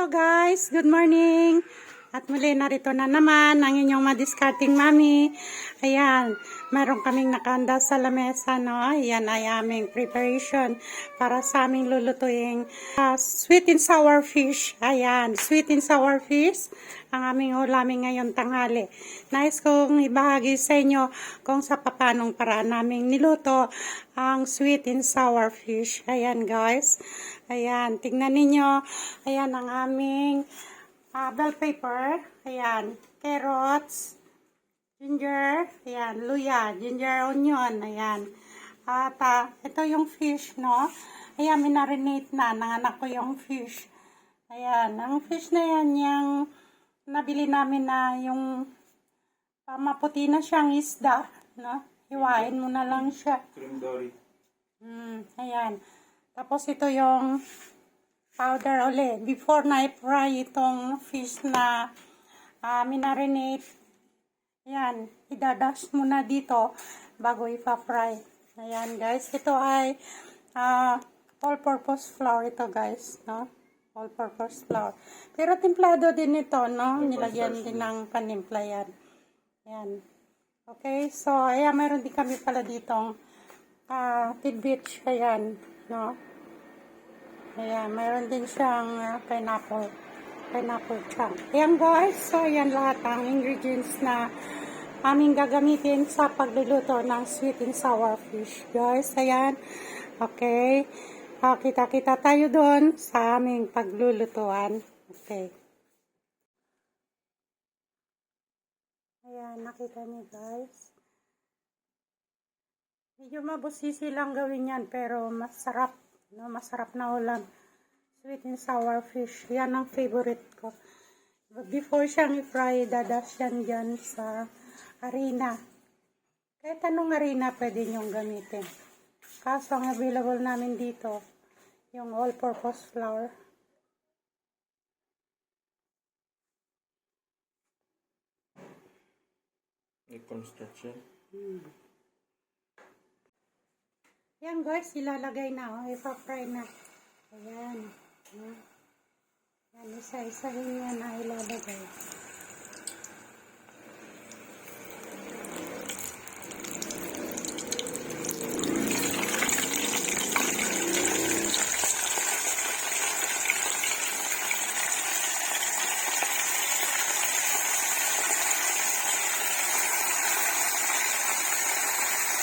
Hello guys, good morning. At muli narito na naman ang inyong madiscarding mami. Ayan, meron kaming nakahanda sa lamesa, no? Ayan ay aming preparation para sa aming lulutuing sweet and sour fish. Ayan, sweet and sour fish ang aming ulamin ngayon tanghali. Nais kong ibahagi sa inyo kung sa papanong paraan naming niluto ang sweet and sour fish. Ayan guys, ayan, tingnan ninyo. Ayan ang aming bell pepper, ayan, carrots, ginger, ayan, luya, ginger, onion, ayan. At ito yung fish, no? Ayan, minarinate na, nanganak ko yung fish. Ayan, ang fish na yan, yung nabili namin na yung maputi na siyang isda, no? Hiwain mo na lang siya. Cream dory. Ayan. Tapos ito yung powder ulit. Before na i-fry itong fish na minarinate, ayan, idadash muna dito bago ipa-fry. Ayan guys, ito ay all-purpose flour ito guys, no? All-purpose flour. Pero templado din ito, no? Nilagyan din ng panimpla yan. Ayan. Okay, so ayan, meron din kami pala ditong tidbits, ayan, no? Ayan, mayroon din siyang pineapple chunk. Ayan guys, so ayan lahat ang ingredients na aming gagamitin sa pagluluto ng sweet and sour fish. Guys, ayan. Okay. Kita-kita tayo doon sa aming paglulutuan. Okay. Ayan, nakita niyo guys. Medyo mabusisi lang gawin yan, pero masarap. No, masarap na ulam. Sweet and sour fish. Yan ang favorite ko. Before siyang i-fry, dadash yan dyan sa harina. Kahit anong harina pwede nyong gamitin. Kaso ang available namin dito, yung all-purpose flour. Reconstruction. Yan guys, ilalagay na. Ipa-fry na. Ayan. Yan, isa-isahin yan na ilalagay.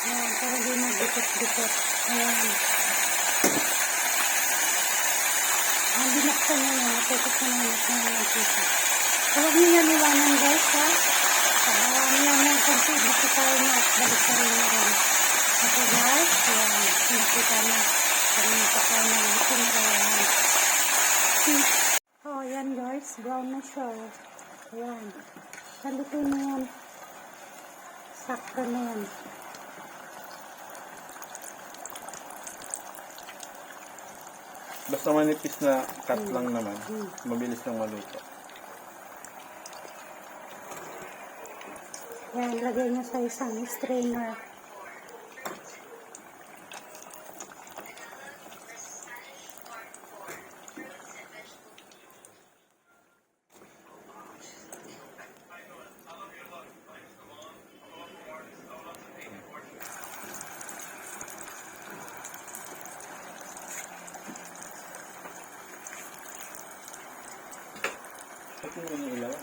Ayan, para di mag-dikit-dikit. Ayan. Ang binaksan nyo yan, natikot na naman ng pisa. Huwag nyo yan iwanan guys, ha? Ayan yung konti, dito tayo na at balik ka rin na rin. Okay guys, ayan, nakita na. Pagminta tayo na natin na ayan. Oh, ayan guys, brown na siya. Ayan. Nalito na yan. Sakto na yan. Basta manipis na cut lang naman. Mabilis lang maluto. Yan, lagay nyo sa isang strainer. Ito yung ilaw.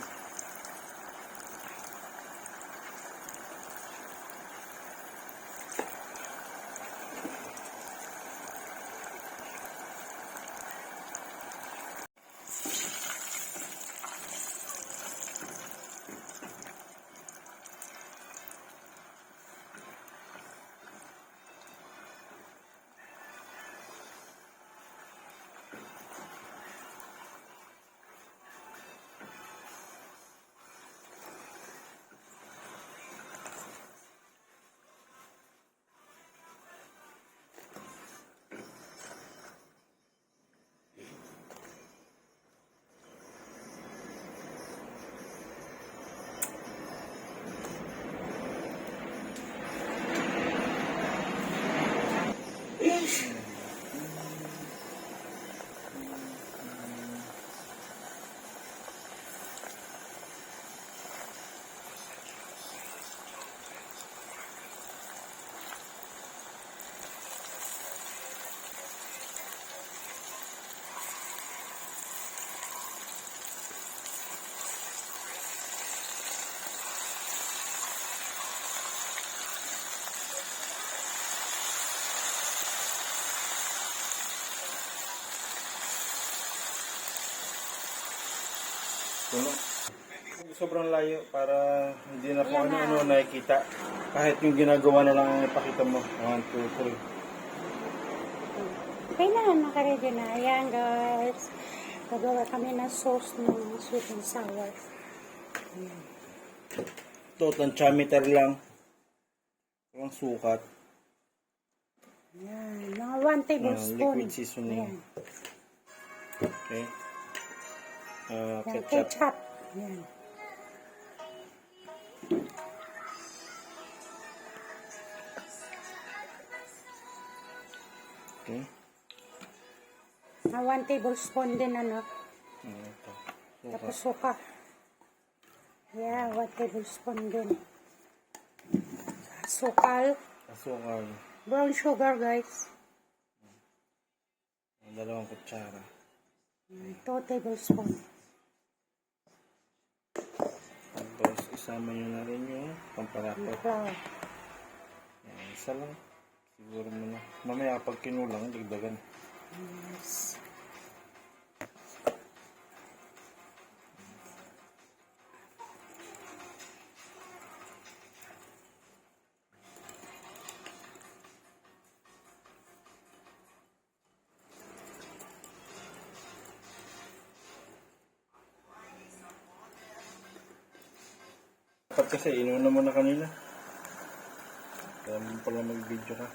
puno. Sobrang layo para hindi na kung ano-ano nakikita. Kahit yung ginagawa na lang ang ipakita mo. 1, 2, 3. Okay na, nakaready na. Ayan guys. Gagawa kami ng sauce ng sweet and sour. Ito, tantiameter lang. Walang sukat. Ayan, mga 1 tablespoon. Liquid seasoning. Ayan. Okay. Ayan, Ketchup. ketchup. Ayan. Okay. Mga 1 tablespoon din ano. Ito. Tapos suka. Yeah, 1 tablespoon din. Sukal. Asukal. Brown sugar guys. 2 kutsara. 2 tablespoon. Tapos isama nyo na rin yung pampalapot. Flour. Yan, isa lang. Siguro mo na. Mamaya pag kinulang, dagdagan. Yes. Dapat kasi inuna mo na kanina. Kaya mo pala mag-video ka.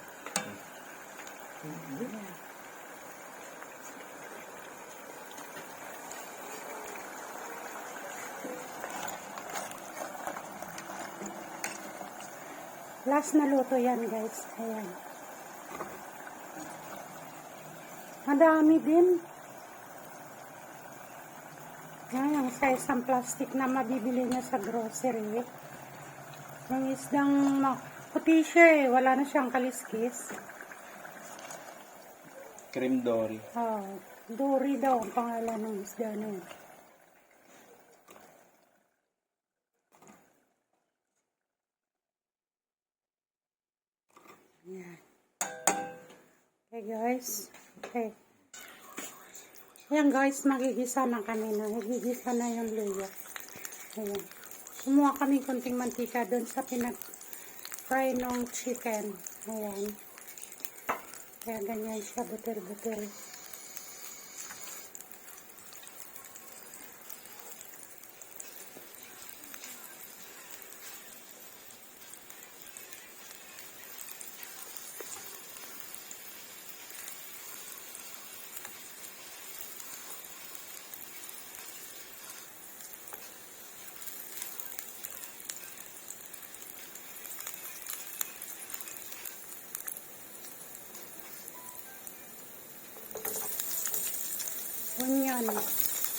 Last na luto yan guys. Ayan. Madami din. Yan, yung sa isang plastic na mabibili niya sa grocery. Yung isdang puti siya eh. Wala na siyang kaliskis. Cream dory. Oh, Dory daw ang pangalan ng isda na yun. Yan. Okay guys. Okay. Ayan guys, magigisa na kami na. Magigisa na yung luya. Ayan. Kumuha kami konting mantika doon sa pinag-fry ng chicken. Ayan. Kaya ganyan siya, butir-butir. Onion,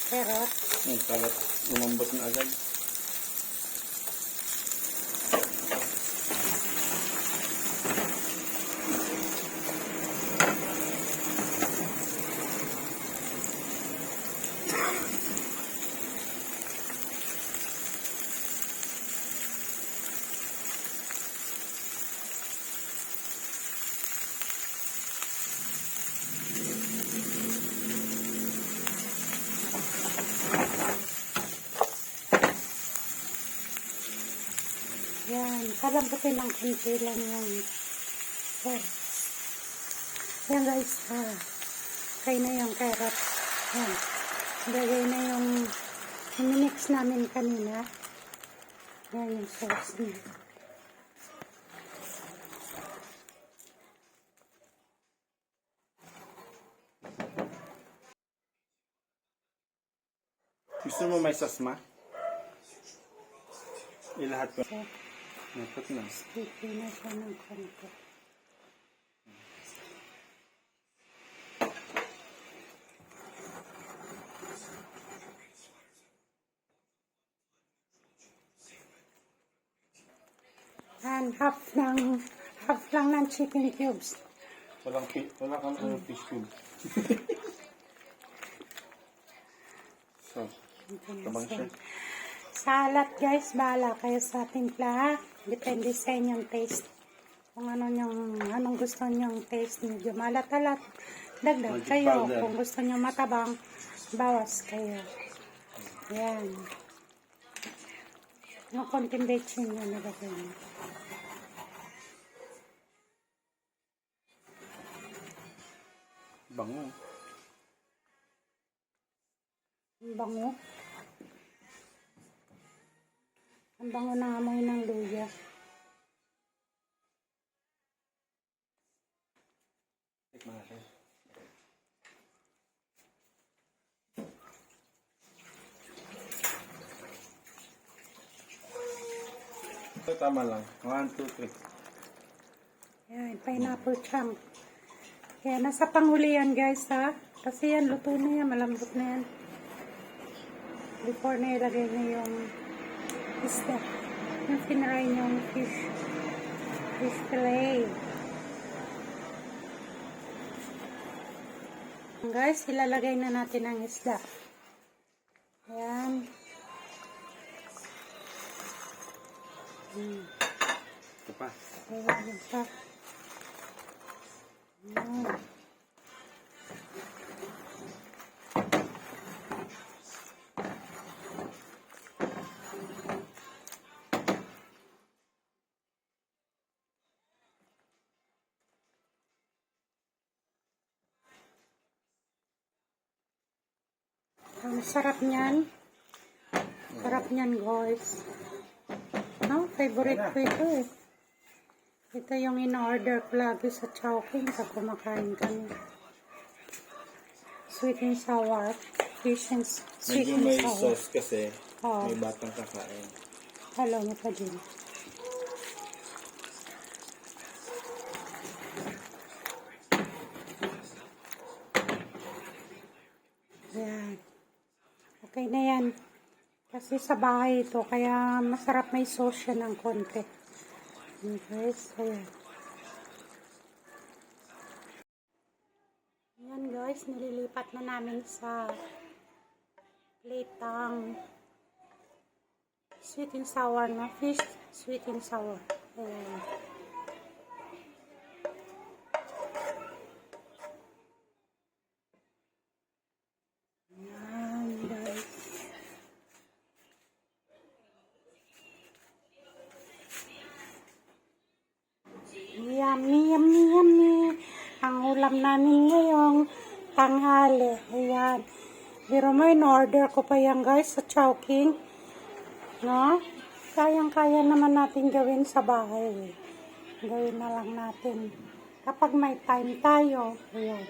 carrot, Yung kalat, lumambot na agad. yan, kalambutin ng kunti lang yung carrot. Yan guys, kaya na yung carrot. Yan, lagay na yung minix namin kanina. Yan yung sauce niya. Gusto mo may sasma? Ilahat ko. So, Napot na. sticky na siya ng konti. And half lang ng chicken cubes. Wala kang fish cube. So, tabang siya. Salad guys, bahala kayo sa timpla ha. Depende sa inyong taste. Kung anong gusto nyong taste, medyo malat-alat, dagdag Magic kayo. powder. Kung gusto nyo matabang, bawas kayo. Ayan. Yung konting betchin na nagagay mo. Bango. Ang bango. Ang bango ng amoy ng luya. Tikman natin. Ito tama lang. 1, 2, 3. Ayan, pineapple chunk. Kaya nasa panghuli yan guys ha. Kasi yan, luto na yan, malambot na yan. Before na ilagay na yung isda. Yung finry yung fish fillet. Guys, ilalagay na natin ang isda. Ayan. Ito pa. Ayan pa. Ayan. Ang sarap niyan. Sarap niyan guys. No, favorite ko ito eh. Ito yung in-order ko lagi sa Chowking pag kumakain kami. Sweet and sour. Fish and sweet Medyo and may sour. sauce kasi. Oo. May batang kakain. Halo mo pa din. Yan. Okay na yan. Kasi sa bahay ito, kaya masarap may sauce siya ng konti. Okay, so yan. Yan guys, nililipat na namin sa plate ang sweet and sour na fish, sweet and sour. Ayan. Yan guys. Yummy, yummy, yummy. Ang ulam namin ngayong tanghali. Ayan. Pero mo, in-order ko pa yan guys sa Chowking. No? Kayang-kaya naman natin gawin sa bahay. Gawin na lang natin. Kapag may time tayo. Ayan.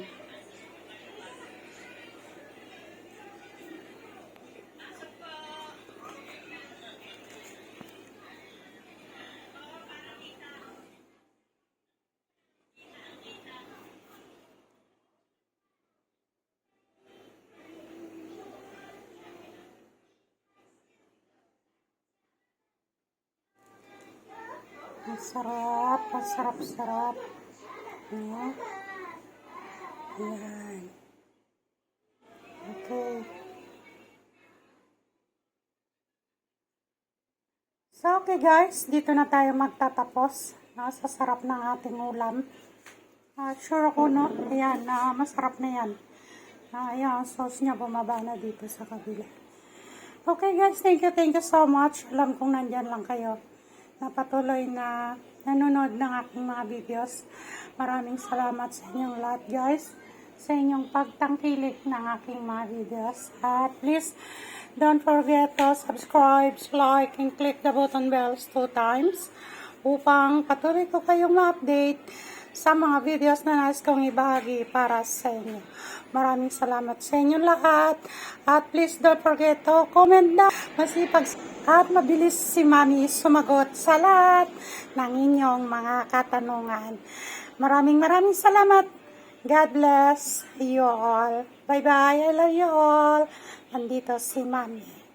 Masarap, masarap-sarap. Ayan. Ayan. Okay. So, okay guys, dito na tayo magtatapos. Sa sarap ng ating ulam. Sure ako, no? Ayan, masarap na yan. Ayan, sauce niya bumaba na dito sa kabila. Okay guys, thank you so much. Alam kong nandyan lang kayo. Napatuloy na nanonood ng aking mga videos. Maraming salamat sa inyong lahat guys. Sa inyong pagtangkilik ng aking mga videos. At please, don't forget to subscribe, like, and click the button bells 2 times upang patuloy ko kayong ma-update sa mga videos na nais kong ibahagi para sa inyo. Maraming salamat sa inyo lahat. At please don't forget to comment na masipag at mabilis si Mami sumagot sa lahat ng inyong mga katanungan. Maraming salamat. God bless you all. Bye-bye. I love you all. Nandito si Mami.